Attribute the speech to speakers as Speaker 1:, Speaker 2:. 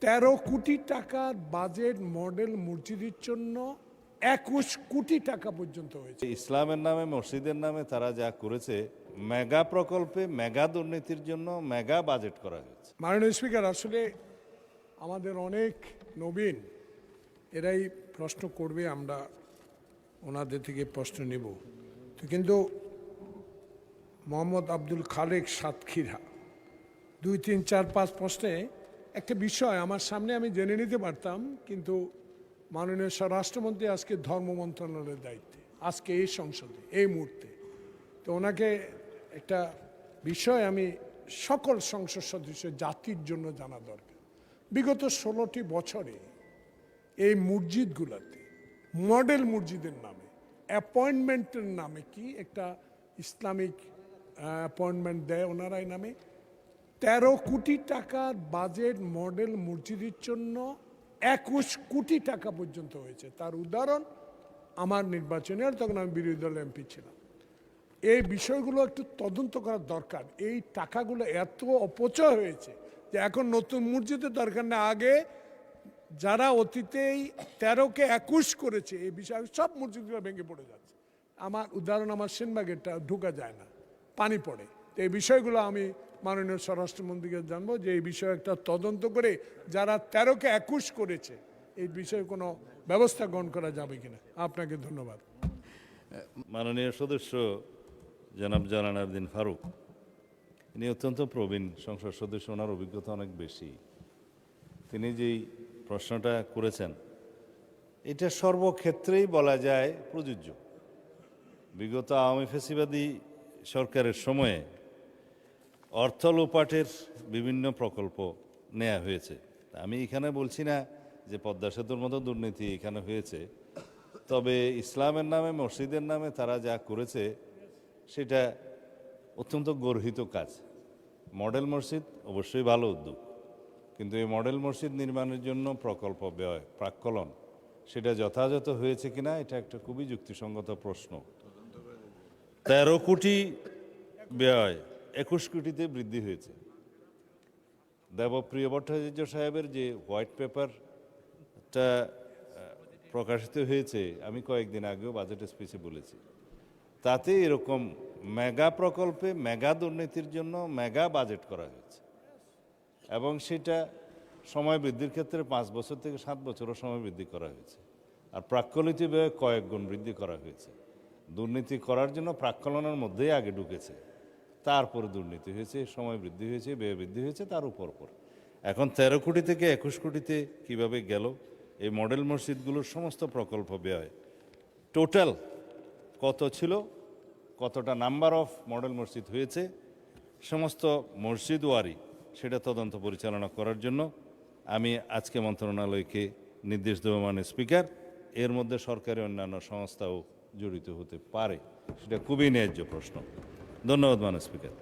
Speaker 1: 13 কোটি টাকার budget model মসজিদের জন্য 21 কোটি টাকা পর্যন্ত হয়েছে।
Speaker 2: ইসলামের নামে মসজিদের নামে তারা যা করেছে, মেগা প্রকল্পে মেগা দুর্নীতির জন্য মেগা বাজেট করা হয়েছে।
Speaker 1: মাননীয় স্পিকার, আসলে আমাদের অনেক নবীন এরাই প্রশ্ন করবে, আমরা ওনাদের থেকে প্রশ্ন নেব। তো কিন্তু মোহাম্মদ আব্দুল খালেক সাতক্ষীরা 2, 3, 4, 5 প্রশ্নে একটা বিষয় আমার সামনে আমি জেনে নিতে পারতাম, কিন্তু মাননীয় স্বরাষ্ট্রমন্ত্রী আজকে ধর্ম মন্ত্রণালয়ের দায়িত্বে, আজকে এই সংসদে এই মুহূর্তে। তো ওনাকে একটা বিষয় আমি সকল সংসদ সদস্য জাতির জন্য জানা দরকার। বিগত 16টি বছরে এই মসজিদগুলোতে মডেল মসজিদের নামে অ্যাপয়েন্টমেন্টের নামে কি একটা ইসলামিক অ্যাপয়েন্টমেন্ট দেয় ওনারা, এই নামে 13 কোটি টাকার বাজেট মডেল মসজিদের জন্য 21 কোটি টাকা পর্যন্ত হয়েছে। তার উদাহরণ আমার নির্বাচনে, তখন আমি বিরোধী দল এমপি ছিলাম। এই বিষয়গুলো একটু তদন্ত করার দরকার। এই টাকাগুলো এত অপচয় হয়েছে যে এখন নতুন মসজিদের দরকার না। আগে যারা অতীতেই 13কে 21 করেছে, এই বিষয়ে সব মসজিদগুলো ভেঙে পড়ে যাচ্ছে। আমার উদাহরণ, আমার সেনবাগেরটা ঢোকা যায় না, পানি পড়ে। তো এই বিষয়গুলো আমি মাননীয় স্বরাষ্ট্রমন্ত্রীকে জানবো যে এই বিষয়ে একটা তদন্ত করে যারা 13কে 21 করেছে এই বিষয়ে কোনো ব্যবস্থা গ্রহণ করা যাবে কিনা। আপনাকে ধন্যবাদ।
Speaker 2: মাননীয় সদস্য জনাব জালালাউদ্দিন ফারুক, ইনি অত্যন্ত প্রবীণ সংসদ সদস্য, ওনার অভিজ্ঞতা অনেক বেশি। তিনি যেই প্রশ্নটা করেছেন এটা সর্বক্ষেত্রেই বলা যায় প্রযোজ্য। বিগত আওয়ামী ফ্যাসিবাদী সরকারের সময়ে অর্থ লোপাটের বিভিন্ন প্রকল্প নেওয়া হয়েছে। আমি এখানে বলছি না যে পদ্মা সেতুর মতো দুর্নীতি এখানে হয়েছে, তবে ইসলামের নামে মসজিদের নামে তারা যা করেছে সেটা অত্যন্ত গর্হিত কাজ। মডেল মসজিদ অবশ্যই ভালো উদ্যোগ, কিন্তু এই মডেল মসজিদ নির্মাণের জন্য প্রকল্প ব্যয় প্রাক্কলন সেটা যথাযথ হয়েছে কিনা এটা একটা খুবই যুক্তিসঙ্গত প্রশ্ন। 13 কোটি ব্যয় 21 কোটিতে বৃদ্ধি হয়েছে। দেবপ্রিয় ভট্টাচার্য সাহেবের যে হোয়াইট পেপারটা প্রকাশিত হয়েছে, আমি কয়েকদিন আগেও বাজেট স্পিচে বলেছি, তাতে এরকম মেগা প্রকল্পে মেগা দুর্নীতির জন্য মেগা বাজেট করা হয়েছে এবং সেটা সময় বৃদ্ধির ক্ষেত্রে 5 বছর থেকে 7 বছরও সময় বৃদ্ধি করা হয়েছে। আর প্রাক্কলিত ব্যয় কয়েক গুণ বৃদ্ধি করা হয়েছে। দুর্নীতি করার জন্য প্রাক্কলনের মধ্যেই আগে ঢুকেছে, তারপরে দুর্নীতি হয়েছে, সময় বৃদ্ধি হয়েছে, ব্যয় বৃদ্ধি হয়েছে, তার উপর এখন 13 কোটি থেকে 21 কোটিতে কিভাবে গেল? এই মডেল মসজিদগুলোর সমস্ত প্রকল্প ব্যয় টোটাল কত ছিল, কতটা নাম্বার অফ মডেল মসজিদ হয়েছে, সমস্ত মসজিদ ওয়ারি সেটা তদন্ত পরিচালনা করার জন্য আমি আজকে মন্ত্রণালয়কে নির্দেশ দেব মাননীয় স্পিকার। এর মধ্যে সরকারি অন্যান্য সংস্থাও জড়িত হতে পারে, সেটা খুবই ন্যায্য প্রশ্ন। ধন্যবাদ মাননীয় স্পিকার।